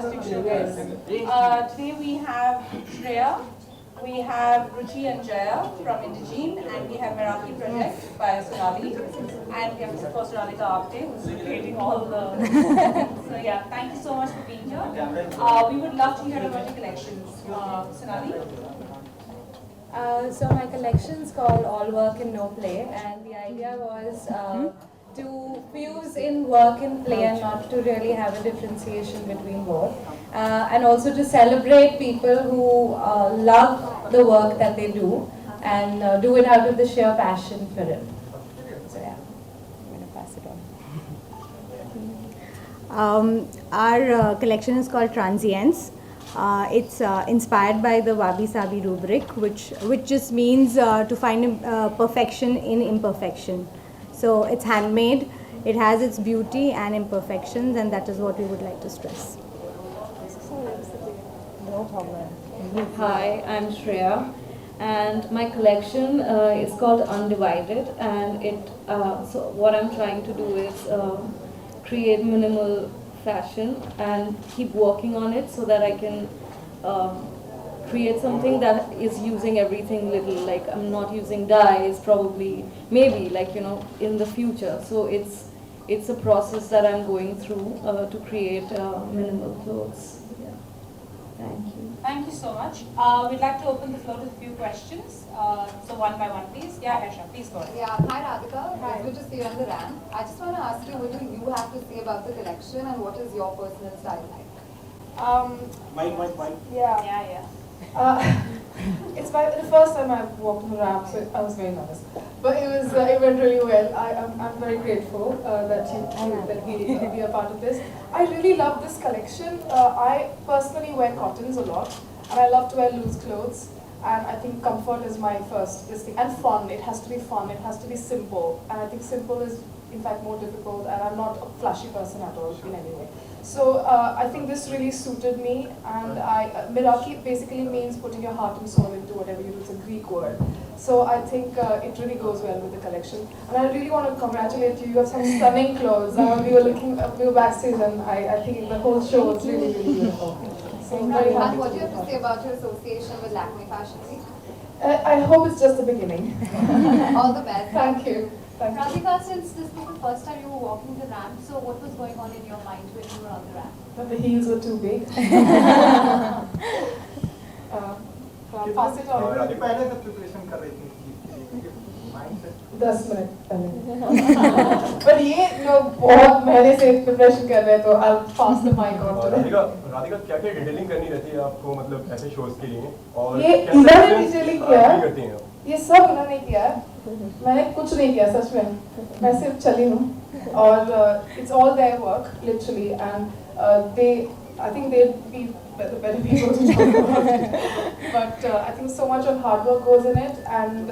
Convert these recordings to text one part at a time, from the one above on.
fantastic show, guys. Today we have Shreya, we have Ruchi and Jaya from Indigene, and we have Meraki Project by Sonali, and we have of course Radhika Apte, who's creating all the... So yeah, thank you so much for being here. We would love to hear about your collections. Sonali? So my collection is called All Work and No Play, and the idea was to fuse in work and play and not to really have a differentiation between both. And also to celebrate people who love the work that they do and do it out of the sheer passion for it. So yeah, I'm going to pass it on. Our collection is called Transience. It's inspired by the Wabi Sabi rubric, which just means to find perfection in imperfection. So it's handmade, it has its beauty and imperfections, and that is what we would like to stress. No problem. Hi, I'm Shreya, and my collection is called Undivided, and so what I'm trying to do is create minimal fashion and keep working on it so that I can create something that is using everything little, like I'm not using dyes probably, maybe like in the future. So it's a process that I'm going through to create minimal clothes. Yeah. Thank you. Thank you so much. We'd like to open the floor to a few questions. So one by one, please. Yeah, Harsha, please go ahead. Yeah, hi Radhika. Hi. Good to see you on the ramp. I just want to ask you, what do you have to say about the collection and what is your personal style like? Mike. Yeah. It's the first time I've walked on the ramp, so I was very nervous. But it went really well. I'm very grateful that we are part of this. I really love this collection. I personally wear cottons a lot, and I love to wear loose clothes. And I think comfort is my first thing. And fun. It has to be fun. It has to be simple. And I think simple is in fact more difficult. And I'm not a flashy person at all in any way. So I think this really suited me, and Meraki basically means putting your heart and soul into whatever you do. It's a Greek word. So I think it really goes well with the collection. And I really want to congratulate you. You have some stunning clothes. We were backstage, and I think the whole show was really, really beautiful. So I'm very happy. And what do you have to say about your association with Lakme Fashion Week? I hope it's just the beginning. All the best. Thank you. Thank you. Radhika, since this was the first time you were walking the ramp, so what was going on in your mind when you were on the ramp? But the heels were too big. Pass it on. Radhika पहले से preparation कर रही थी mind से 10 minute पहले पर ये लोग बहुत महीने से प्रिपरेशन कर रहे हैं, तो I'll pass the mic on to them. Radhika क्या डिटेलिंग करनी रहती है आपको, मतलब ऐसे शोज के लिए? और ये कैसे इन्होंने डिटेलिंग किया है, करती हैं? ये सब इन्होंने किया है, मैंने कुछ नहीं किया सच में, मैं सिर्फ चली हूँ और it's all their work literally, and I think they'd be the better people to talk about it. But I think so much of hard work goes in it, and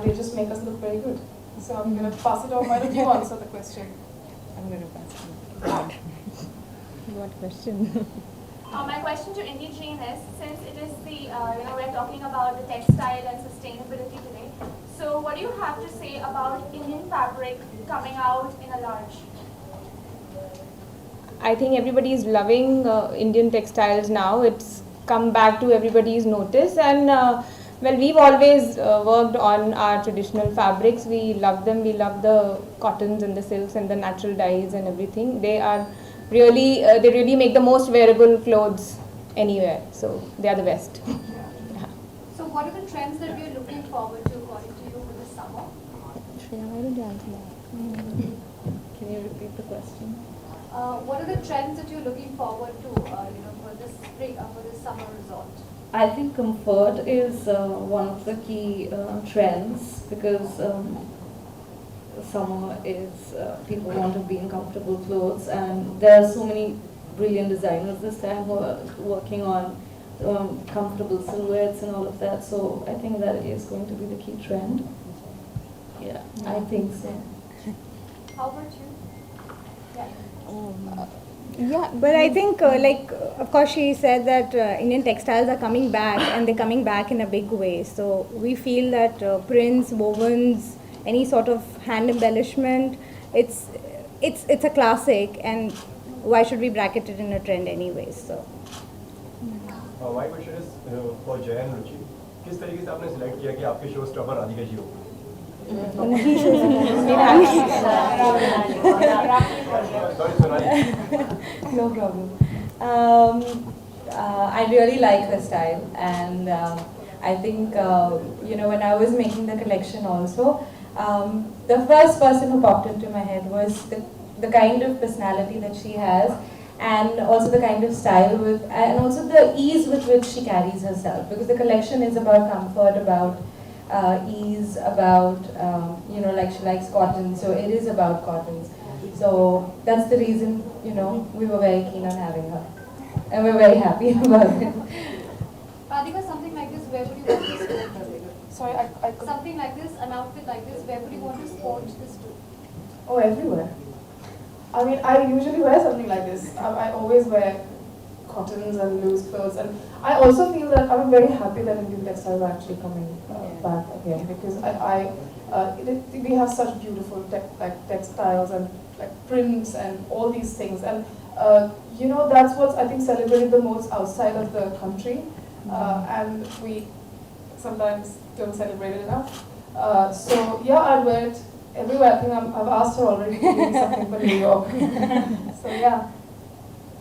they just make us look very good. So I'm going to pass it on. Why don't you answer the question? I'm going to pass it on. What question? My question to Indigene is, since it is we're talking about the textile and sustainability today, so what do you have to say about Indian fabric coming out in a large? I think everybody is loving Indian textiles now. It's come back to everybody's notice, and we've always worked on our traditional fabrics. We love them. We love the cottons and the silks and the natural dyes and everything. They really make the most wearable clothes anywhere. So they are the best. Yeah. So what are the trends that we are looking forward to, according to you, for this summer? Shreya, why don't you answer that? Can you repeat the question? What are the trends that you're looking forward to, for this spring, for this summer resort? I think comfort is one of the key trends, because summer is people want to be in comfortable clothes, and there are so many brilliant designers this time who are working on comfortable silhouettes and all of that. So I think that is going to be the key trend. Yeah, I think so. How about you? Yeah, but I think, of course, she said that Indian textiles are coming back, and they're coming back in a big way. So we feel that prints, wovens, any sort of hand embellishment, it's a classic, and why should we bracket it in a trend anyways? So. My question is for Jay and Ruchi. किस तरीके से आपने select किया कि आपके show stopper Radhika ji हो? Sorry, Sonali. No problem. I really like her style, and I think when I was making the collection also, the first person who popped into my head was the kind of personality that she has, and also the kind of style and also the ease with which she carries herself, because the collection is about comfort, about ease, about like she likes cotton, so it is about cottons. So that's the reason we were very keen on having her, and we're very happy about it. Radhika, something like this, where would you want to sport? Sorry, I could... Something like this, an outfit like this, where would you want to sport this to? Oh, everywhere. I mean, I usually wear something like this. I always wear cottons and loose clothes, and I also feel that I'm very happy that Indian textiles are actually coming back again, because we have such beautiful textiles and prints and all these things, and that's what's I think celebrated the most outside of the country, and we sometimes don't celebrate it enough. So yeah, I'd wear it everywhere. I think I've asked her already to give me something for New York. So yeah.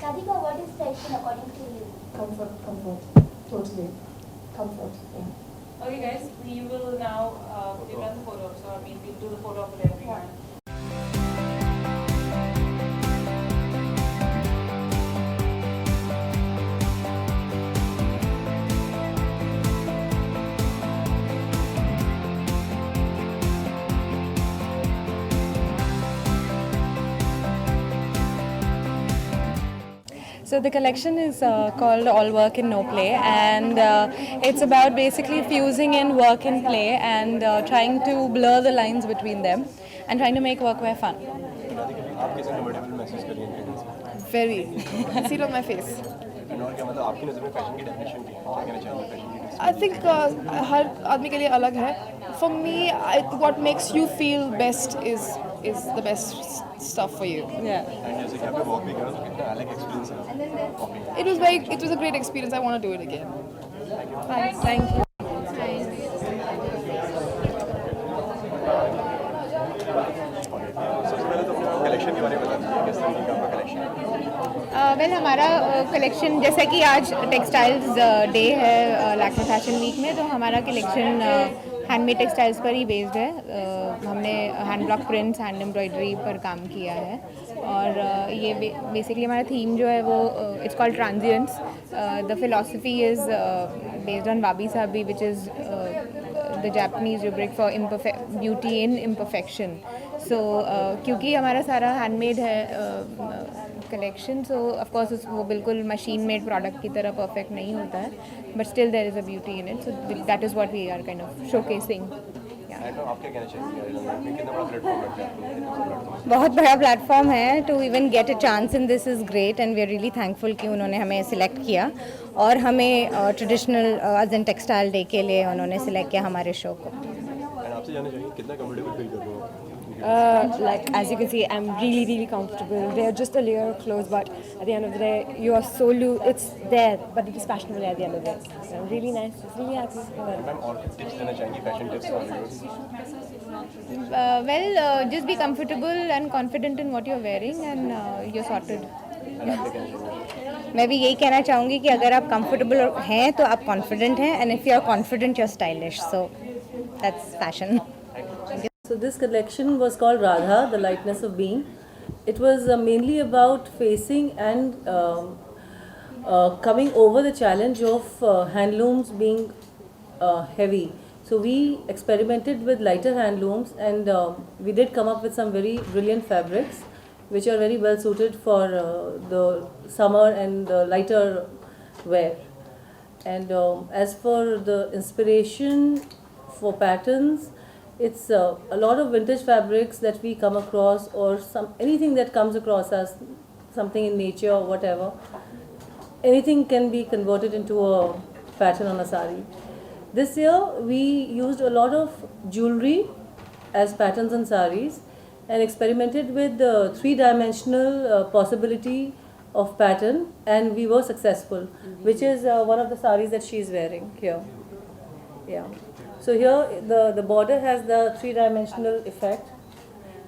Radhika, what is fashion according to you? Comfort, totally. Comfort, yeah. Okay guys, we will now give us the photo, so we'll do the photo of everyone. So the collection is called All Work and No Play, and it's about basically fusing in work and play and trying to blur the lines between them and trying to make workwear fun. आप कैसे comfortable महसूस कर रही हैं? Very. See it on my face. और क्या मतलब आपकी नज़र में फैशन की डेफिनेशन क्या है? क्या कहना चाहेंगे फैशन की? I think हर आदमी के लिए अलग है. For me, what makes you feel best is the best stuff for you. Yeah. And जैसे कि आपने वॉक भी करा तो कितना अलग एक्सपीरियंस है? It was a great experience. I want to do it again. Thank you. सबसे पहले तो अपने कलेक्शन के बारे में बता दीजिए, किस तरीके का आपका कलेक्शन है? वेल हमारा कलेक्शन जैसे कि आज टेक्सटाइल्स डे है लैक्मे फैशन वीक में, तो हमारा कलेक्शन हैंडमेड टेक्सटाइल्स पर ही बेस्ड है. हमने hand block prints, hand embroidery पर काम किया है, और ये बेसिकली हमारा थीम जो है वो it's called transients. The philosophy is based on wabi sabi, which is the Japanese rubric for beauty in imperfection. So क्योंकि हमारा सारा हैंडमेड है कलेक्शन, सो ऑफकोर्स वो बिल्कुल मशीन मेड प्रोडक्ट की तरह परफेक्ट नहीं होता है, but still there is a beauty in it. So that is what we are kind of showcasing. आप क्या कहना चाहेंगे? कितना बड़ा प्लेटफॉर्म लगता है? बहुत बड़ा प्लेटफॉर्म है. To even get a chance in this is great, and we are really thankful कि उन्होंने हमें सिलेक्ट किया, और हमें traditional as an textile day के लिए उन्होंने सिलेक्ट किया हमारे शो को. आपसे जानना चाहिए कितना कंफर्टेबल फील कर रहे हो? Like as you can see, I'm really comfortable. They're just a layer of clothes, but at the end of the day, you are so loose. It's there, but it is fashionable at the end of the day. So really nice. It's really happy. Ma'am और tips देना चाहेंगी, fashion tips Well, just be comfortable and confident in what you're wearing, and you're sorted. मैं भी यही कहना चाहूँगी कि अगर आप कंफर्टेबल हैं तो आप कॉन्फिडेंट हैं, and if you are confident you are stylish. So that's fashion. So this collection was called Radha, the lightness of being. It was mainly about facing and coming over the challenge of handlooms being heavy. So we experimented with lighter handlooms, and we did come up with some very brilliant fabrics which are very well suited for the summer and lighter wear. And as for the inspiration for patterns, it's a lot of vintage fabrics that we come across, or anything that comes across us, something in nature or whatever. Anything can be converted into a pattern on a sari. This year we used a lot of jewelry as patterns on saris, and experimented with the three-dimensional possibility of pattern, and we were successful, which is one of the saris that she is wearing here. Yeah. So here the border has the three-dimensional effect,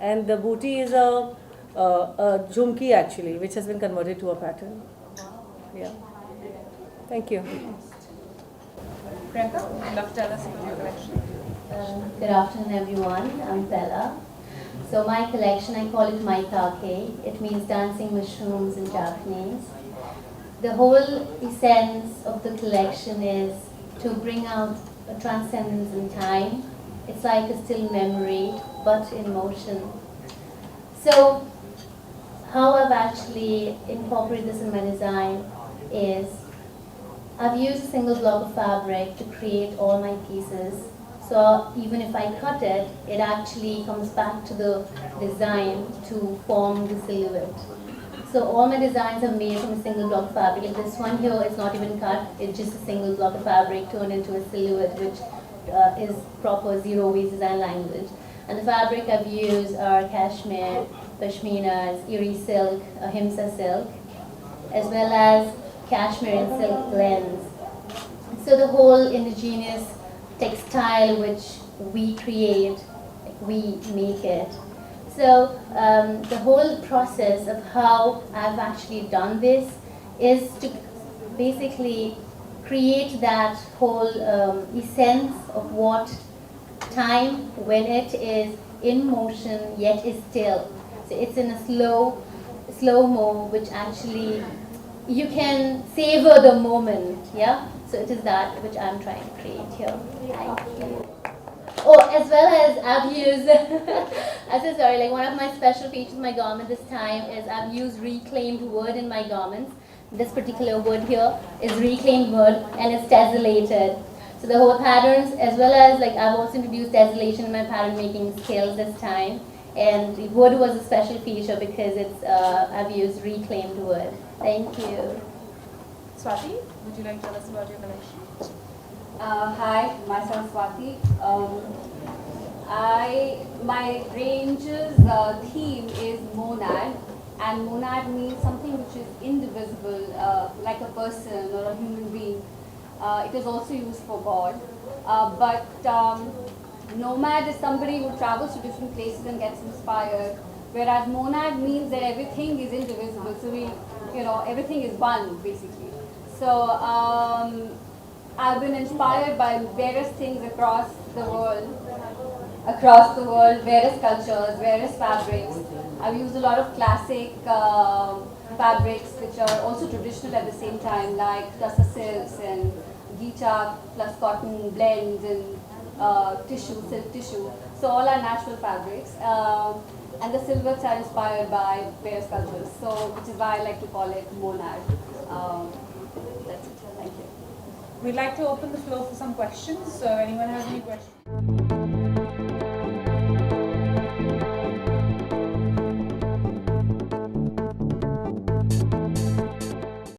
and the booty is a jhumki actually, which has been converted to a pattern. Yeah. Thank you. Priyanka, would you love to tell us about your collection? Good afternoon, everyone. I'm Bella. So my collection, I call it Maitake. It means dancing mushrooms in Japanese. The whole essence of the collection is to bring out a transcendence in time. It's like a still memory, but in motion. So how I've actually incorporated this in my design is I've used a single block of fabric to create all my pieces. So even if I cut it, it actually comes back to the design to form the silhouette. So all my designs are made from a single block of fabric. Like this one here is not even cut, it's just a single block of fabric turned into a silhouette, which is proper zero waste design language. And the fabric I've used are cashmere, pashminas, eri silk, ahimsa silk, as well as cashmere and silk blends. So the whole indigenous textile which we create, we make it. So the whole process of how I've actually done this is to basically create that whole essence of what time when it is in motion yet is still. So it's in a slow-mo, which actually you can savor the moment, yeah? So it is that which I'm trying to create here. Thank you. Oh, as well as I've used, I'm so sorry, like one of my special features of my garment this time is I've used reclaimed wood in my garments. This particular wood here is reclaimed wood and it's tessellated. So the whole patterns, as well as like I've also introduced tessellation in my pattern making skills this time. And the wood was a special feature because it's I've used reclaimed wood. Thank you. Swati, would you like to tell us about your collection? Hi, myself Swati. My range's theme is monad, and monad means something which is indivisible, like a person or a human being. It is also used for God. But nomad is somebody who travels to different places and gets inspired, whereas monad means that everything is indivisible. So everything is one basically. So I've been inspired by various things across the world, various cultures, various fabrics. I've used a lot of classic fabrics which are also traditional at the same time, like tussar silks and geeta plus cotton blends and silk tissue. So all are natural fabrics. And the silhouettes are inspired by various cultures. So which is why I like to call it monad. That's it. Thank you. We'd like to open the floor for some questions. So anyone has any questions?